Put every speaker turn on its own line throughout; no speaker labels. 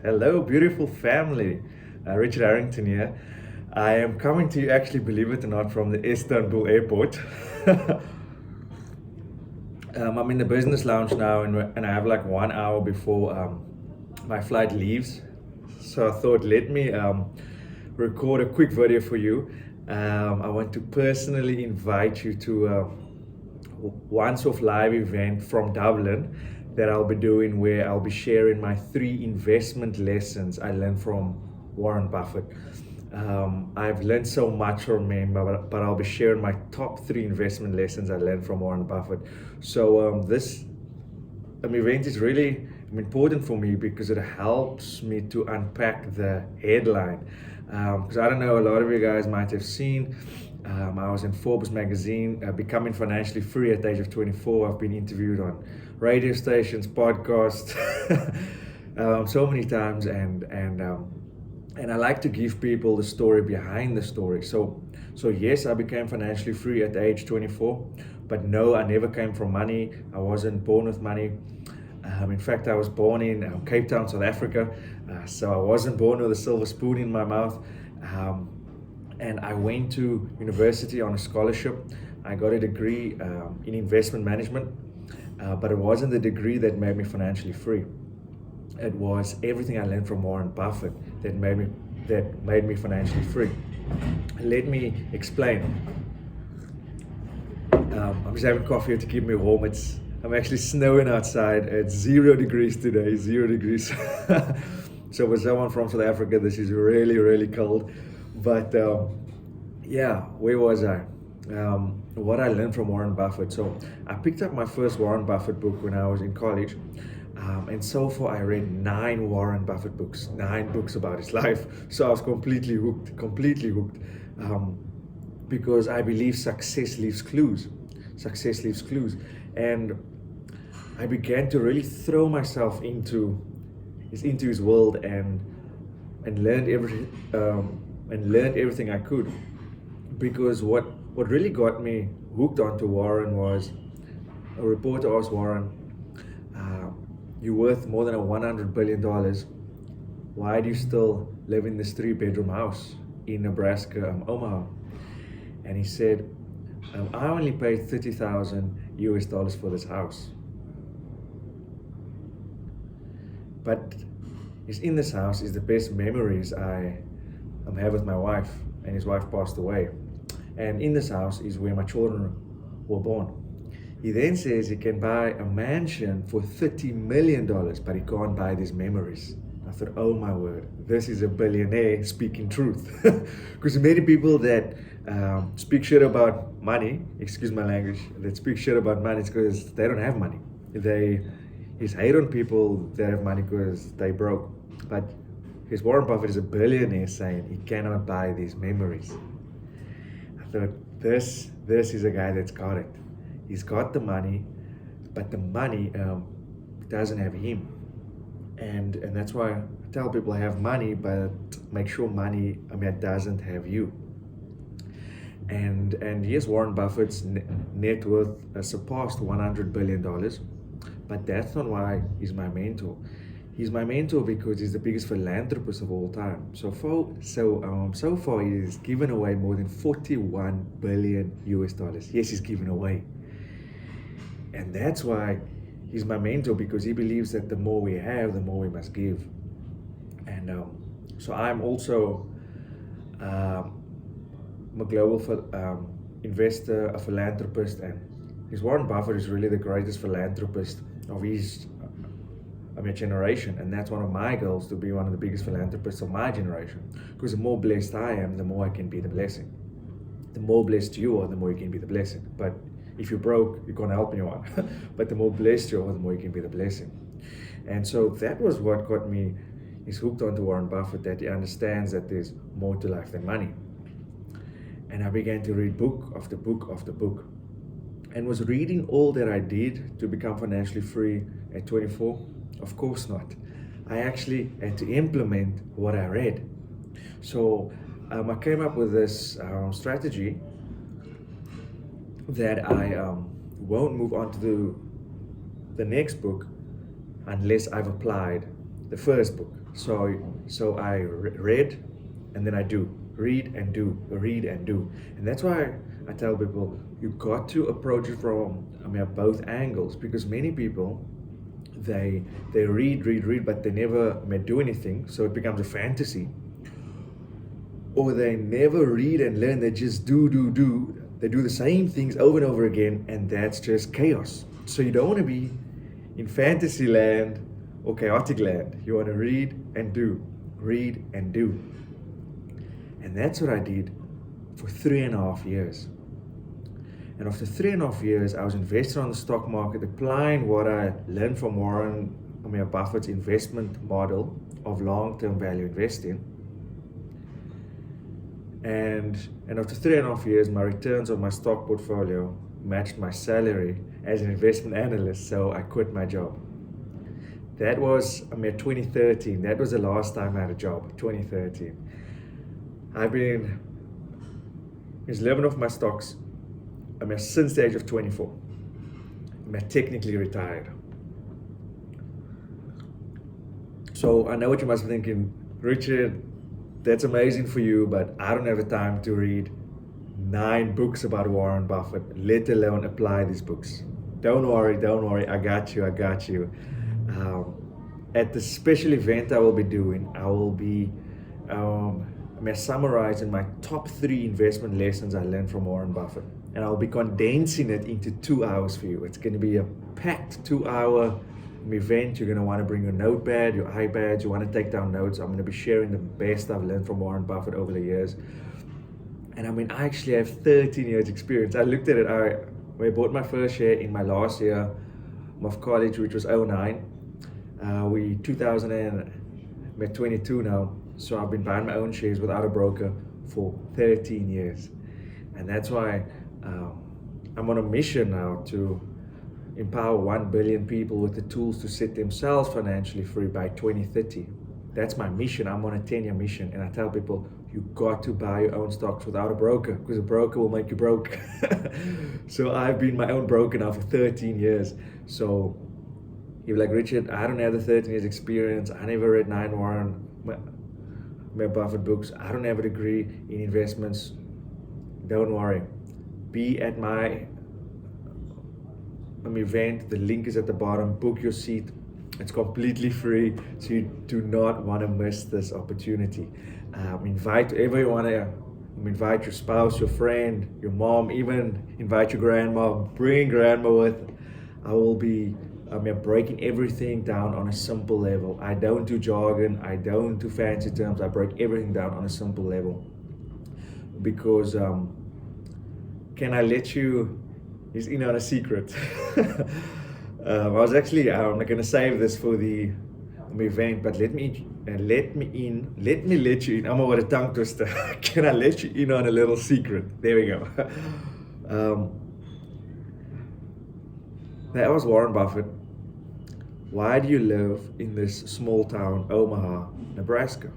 Hello, beautiful family. Richard Harrington here. I am coming to you, actually, believe it or not, from the Istanbul airport. I'm in the business lounge now, and I have like 1 hour before my flight leaves. So I thought, let me record a quick video for you. I want to personally invite you to once-off live event from Dublin that I'll be doing, where I'll be sharing my 3 investment lessons I learned from Warren Buffett. I've learned so much from him, but I'll be sharing my top 3 investment lessons I learned from Warren Buffett. So this event is really important for me because it helps me to unpack the headline. Because I don't know, a lot of you guys might have seen, I was in Forbes magazine, becoming financially free at the age of 24. I've been interviewed on radio stations, podcasts, so many times, and I like to give people the story behind the story. So yes, I became financially free at age 24, but no, I never came from money. I wasn't born with money. In fact, I was born in Cape Town, South Africa, so I wasn't born with a silver spoon in my mouth. And I went to university on a scholarship. I got a degree in investment management, but it wasn't the degree that made me financially free. It was everything I learned from Warren Buffett that made me financially free. Let me explain. I'm just having coffee to keep me warm. I'm actually snowing outside. It's 0 degrees today, 0 degrees. So for someone from South Africa, this is really, really cold. But yeah, where was I? What I learned from Warren Buffett. So I picked up my first Warren Buffett book when I was in college. And so far I read 9 Warren Buffett books, 9 books about his life. So I was completely hooked, because I believe success leaves clues. Success leaves clues. And I began to really throw myself into his world and learned everything I could. Because what really got me hooked onto Warren was, a reporter asked Warren, you're worth more than $100 billion. Why do you still live in this 3-bedroom house in Nebraska, Omaha? And he said, I only paid $30,000 for this house. But in this house is the best memories I have with my wife, and his wife passed away. And in this house is where my children were born. He then says he can buy a mansion for $30 million, but he can't buy these memories. I thought, oh my word, this is a billionaire speaking truth. Because many people that speak shit about money, excuse my language, that speak shit about money, it's because they don't have money. He's hate on people that have money because they broke. But his Warren Buffett is a billionaire saying he cannot buy these memories. I thought, this is a guy that's got it. He's got the money, but the money doesn't have him. And that's why I tell people, have money, but make sure money doesn't have you. And yes, Warren Buffett's net worth surpassed $100 billion, but that's not why he's my mentor. He's my mentor because he's the biggest philanthropist of all time. So far he's given away more than $41 billion. Yes, he's given away. And that's why he's my mentor, because he believes that the more we have, the more we must give. And so I'm also I'm a global investor, a philanthropist, and Warren Buffett is really the greatest philanthropist of his generation, and that's one of my goals, to be one of the biggest philanthropists of my generation. Because the more blessed I am, the more I can be the blessing. The more blessed you are, the more you can be the blessing. But if you're broke, you can't help anyone. But the more blessed you are, the more you can be the blessing. And so that was what got me hooked onto Warren Buffett, that he understands that there's more to life than money. And I began to read book after book after book, and was reading all that I did to become financially free at 24? Of course not. I actually had to implement what I read. So I came up with this strategy that I won't move on to the next book unless I've applied the first book. So I read, and then I do, read and do, read and do. And that's why I tell people, you got to approach it from, both angles, because many people, they read, but they never do anything, so it becomes a fantasy. Or they never read and learn, they just do. They do the same things over and over again, and that's just chaos. So you don't want to be in fantasy land or chaotic land. You want to read and do, read and do. And that's what I did for 3.5 years. And after 3.5 years, I was investing on the stock market, applying what I learned from Warren Buffett's investment model of long-term value investing. And after 3.5 years, my returns on my stock portfolio matched my salary as an investment analyst, so I quit my job. That was 2013. That was the last time I had a job, 2013. I've been in 11 of my stocks since the age of 24. I'm technically retired. So I know what you must be thinking, Richard, that's amazing for you, but I don't have the time to read 9 books about Warren Buffett, let alone apply these books. Don't worry, I got you. At the special event I will be doing, I will be summarizing my top 3 investment lessons I learned from Warren Buffett. And I'll be condensing it into 2 hours for you. It's going to be a packed 2-hour event. You're going to want to bring your notepad, your iPads, you want to take down notes. I'm going to be sharing the best I've learned from Warren Buffett over the years. And I actually have 13 years experience. I looked at it, I bought my first share in my last year of college, which was 2009. We 2022 now, so I've been buying my own shares without a broker for 13 years. And that's why I'm on a mission now to empower 1 billion people with the tools to set themselves financially free by 2030. That's my mission. I'm on a 10-year mission, and I tell people, you got to buy your own stocks without a broker, because a broker will make you broke. So I've been my own broker now for 13 years. So you're like, Richard, I don't have the 13 years experience. I never read 9 Warren Buffett books. I don't have a degree in investments. Don't worry. Be at my event. The link is at the bottom. Book your seat. It's completely free, so you do not want to miss this opportunity. Invite whoever you want to. Invite your spouse, your friend, your mom, even invite your grandma. Bring grandma with. I will be breaking everything down on a simple level. I don't do jargon. I don't do fancy terms. I break everything down on a simple level. Because can I let you in on a secret? I was actually I'm not gonna save this for the event, but let me let you in. I'm over a tongue twister. Can I let you in on a little secret? There we go. That was Warren Buffett. Why do you live in this small town, Omaha, Nebraska?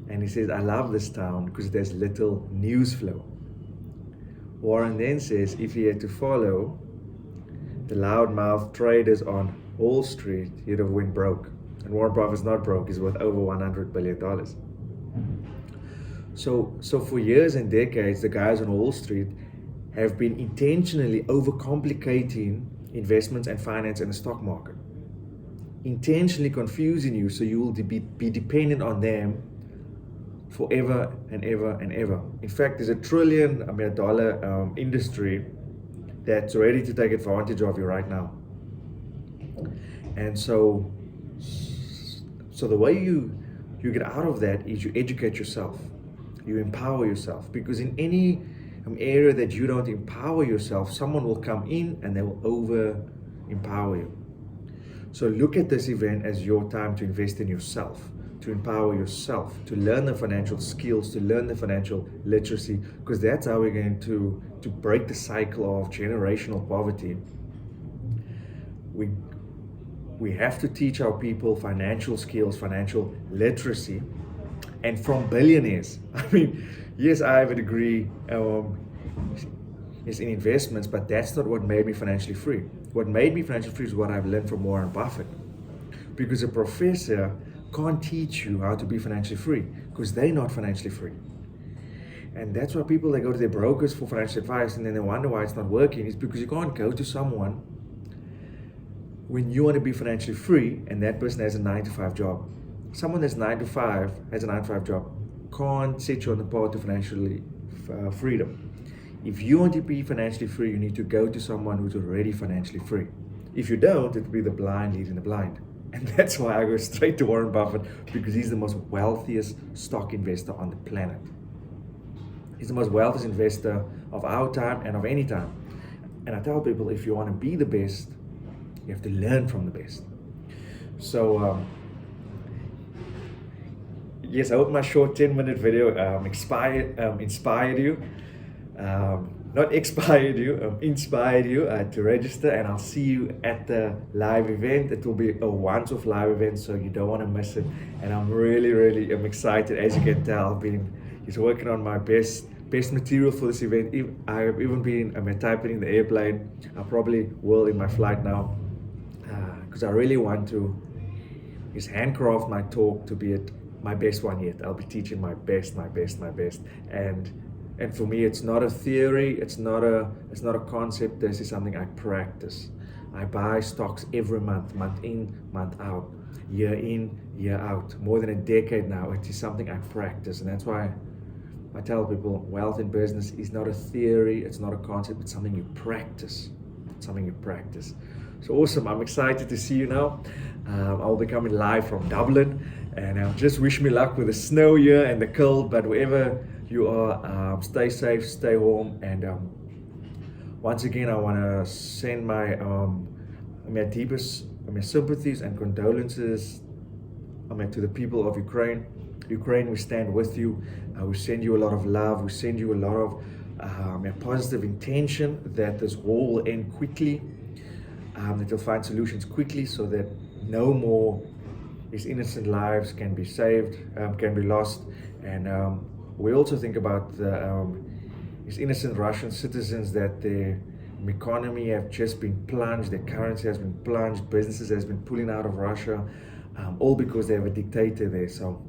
And he says, I love this town because there's little news flow. Warren then says, if he had to follow the loudmouth traders on Wall Street, he'd have went broke. And Warren Buffett's not broke, he's worth over $100 billion. So for years and decades, the guys on Wall Street have been intentionally overcomplicating investments and finance in the stock market. Intentionally confusing you so you will be dependent on them forever and ever and ever. In fact, there's $1 trillion industry that's ready to take advantage of you right now. And so the way you get out of that is you educate yourself, you empower yourself, because in any area that you don't empower yourself, someone will come in and they will over empower you. So look at this event as your time to invest in yourself, to empower yourself, to learn the financial skills, to learn the financial literacy, because that's how we're going to break the cycle of generational poverty. We have to teach our people financial skills, financial literacy, and from billionaires. Yes, I have a degree is in investments, but that's not what made me financially free. What made me financially free is what I've learned from Warren Buffett. because a professor can't teach you how to be financially free because they're not financially free. And that's why people, they go to their brokers for financial advice and then they wonder why it's not working. It's because you can't go to someone when you want to be financially free and that person has a 9-to-5 job. Someone that's 9-to-5 has a 9-to-5 job can't set you on the path to financially freedom. If you want to be financially free, you need to go to someone who's already financially free. If you don't, it will be the blind leading the blind. And that's why I go straight to Warren Buffett, because he's the most wealthiest stock investor on the planet. He's the most wealthiest investor of our time and of any time. And I tell people, if you want to be the best, you have to learn from the best. So, yes, I hope my short 10-minute video inspired you. Not expired you, inspired you to register, and I'll see you at the live event. It will be a once-off live event, so you don't want to miss it. And I'm really excited. As you can tell, I've been working on my best material for this event. I've even been typing in the airplane. I probably will in my flight now, because I really want to handcraft my talk to be my best one yet. I'll be teaching my best, and for me, it's not a theory, it's not a concept. This is something I practice. I buy stocks every month in, month out, year in, year out, more than a decade now. It is something I practice, and that's why I tell people wealth in business is not a theory, it's not a concept, it's something you practice. It's something you practice. So awesome, I'm excited to see you now. I'll be coming live from Dublin, and just wish me luck with the snow here and the cold, but wherever you are, stay safe, stay warm, and once again, I want to send my deepest sympathies and condolences to the people of Ukraine. Ukraine, we stand with you. We send you a lot of love. We send you a lot of positive intention that this war will end quickly, that you'll find solutions quickly so that no more these innocent lives can be saved, can be lost, and we also think about these innocent Russian citizens that their economy have just been plunged, their currency has been plunged, businesses has been pulling out of Russia, all because they have a dictator there. So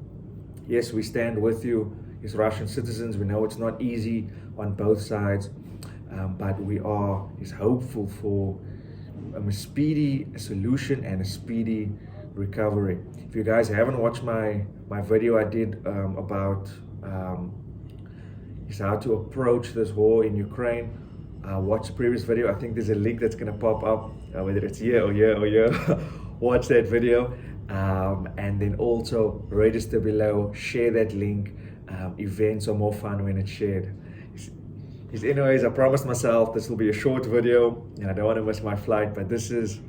yes, we stand with you as Russian citizens. We know it's not easy on both sides, but we are hopeful for a speedy solution and a speedy recovery. If you guys haven't watched my video I did about how to approach this war in Ukraine, watch the previous video. I think there's a link that's going to pop up, whether it's here or here. Watch that video, and then also register below, share that link. Events are more fun when it's shared. Anyways, I promised myself this will be a short video, and I don't want to miss my flight, but this is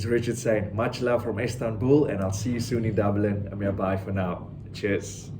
Richard saying much love from Istanbul, and I'll see you soon in Dublin. Bye for now. Cheers.